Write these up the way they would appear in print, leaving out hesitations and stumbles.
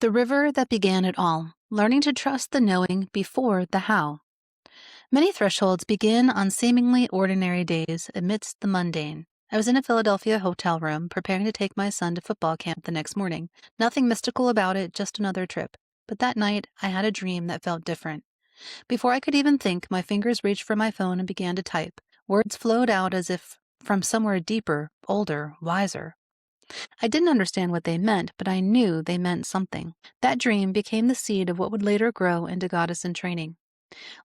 The river that began it all, learning to trust the knowing before the how. Many thresholds begin on seemingly ordinary days amidst the mundane. I was in a Philadelphia hotel room preparing to take my son to football camp the next morning. Nothing mystical about it, just another trip. But that night, I had a dream that felt different. Before I could even think, my fingers reached for my phone and began to type. Words flowed out as if from somewhere deeper, older, wiser. I didn't understand what they meant, but I knew they meant something. That dream became the seed of what would later grow into Goddess in Training.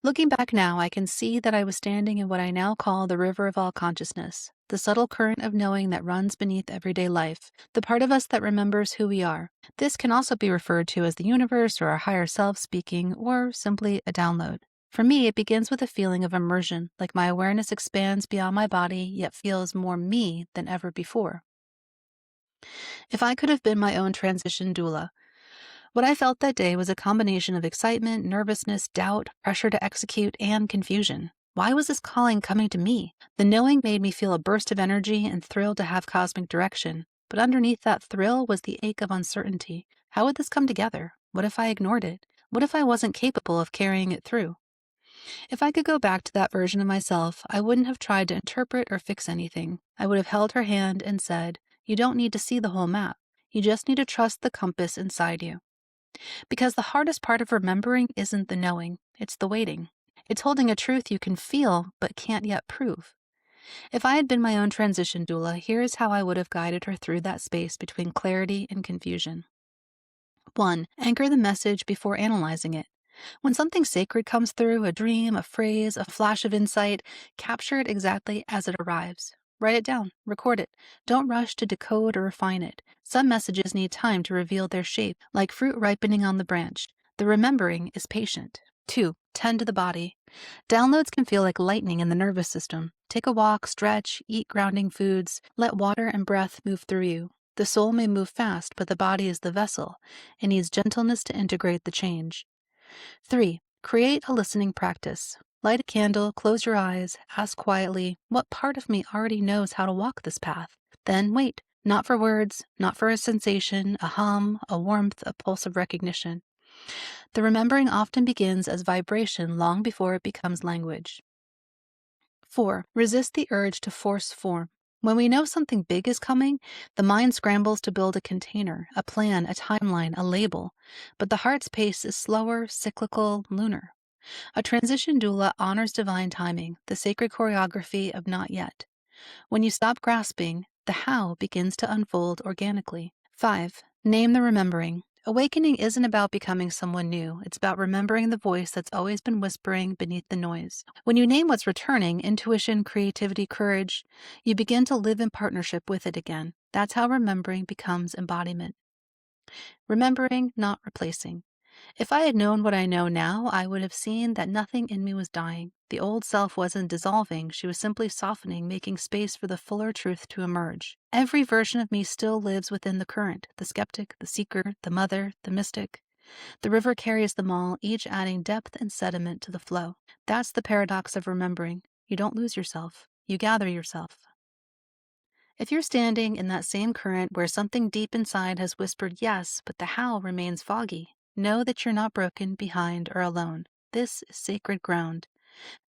Looking back now, I can see that I was standing in what I now call the river of all consciousness, the subtle current of knowing that runs beneath everyday life, the part of us that remembers who we are. This can also be referred to as the universe or our higher self speaking, or simply a download. For me, it begins with a feeling of immersion, like my awareness expands beyond my body, yet feels more me than ever before. If I could have been my own transition doula, what I felt that day was a combination of excitement, nervousness, doubt, pressure to execute, and confusion. Why was this calling coming to me? The knowing made me feel a burst of energy and thrilled to have cosmic direction. But underneath that thrill was the ache of uncertainty. How would this come together? What if I ignored it? What if I wasn't capable of carrying it through? If I could go back to that version of myself, I wouldn't have tried to interpret or fix anything. I would have held her hand and said, "You don't need to see the whole map. You just need to trust the compass inside you." Because the hardest part of remembering isn't the knowing, it's the waiting. It's holding a truth you can feel but can't yet prove. If I had been my own transition doula, here's how I would have guided her through that space between clarity and confusion. 1. Anchor the message before analyzing it. When something sacred comes through, a dream, a phrase, a flash of insight, capture it exactly as it arrives. Write it down, record it. Don't rush to decode or refine it. Some messages need time to reveal their shape, like fruit ripening on the branch. The remembering is patient. 2. Tend to the body. Downloads can feel like lightning in the nervous system. Take a walk, stretch, eat grounding foods. Let water and breath move through you. The soul may move fast, but the body is the vessel. It needs gentleness to integrate the change. 3. Create a listening practice. Light a candle, close your eyes, ask quietly, what part of me already knows how to walk this path? Then wait, not for words, not for a sensation, a hum, a warmth, a pulse of recognition. The remembering often begins as vibration long before it becomes language. 4. Resist the urge to force form. When we know something big is coming, the mind scrambles to build a container, a plan, a timeline, a label. But the heart's pace is slower, cyclical, lunar. A transition doula honors divine timing, the sacred choreography of not yet. When you stop grasping, the how begins to unfold organically. 5. Name the remembering. Awakening isn't about becoming someone new. It's about remembering the voice that's always been whispering beneath the noise. When you name what's returning, intuition, creativity, courage, you begin to live in partnership with it again. That's how remembering becomes embodiment. Remembering, not replacing. If I had known what I know now, I would have seen that nothing in me was dying. The old self wasn't dissolving, she was simply softening, making space for the fuller truth to emerge. Every version of me still lives within the current, the skeptic, the seeker, the mother, the mystic. The river carries them all, each adding depth and sediment to the flow. That's the paradox of remembering. You don't lose yourself, you gather yourself. If you're standing in that same current where something deep inside has whispered yes, but the how remains foggy, know that you're not broken, behind, or alone. This is sacred ground.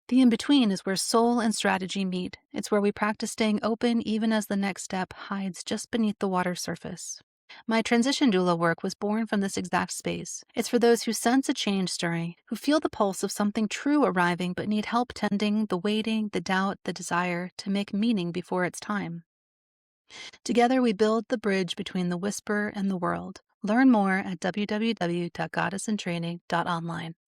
The in-between is where soul and strategy meet. It's where we practice staying open even as the next step hides just beneath the water surface. My transition doula work was born from this exact space. It's for those who sense a change stirring, who feel the pulse of something true arriving but need help tending the waiting, the doubt, the desire to make meaning before it's time. Together we build the bridge between the whisper and the world. Learn more at www.goddessintraining.online.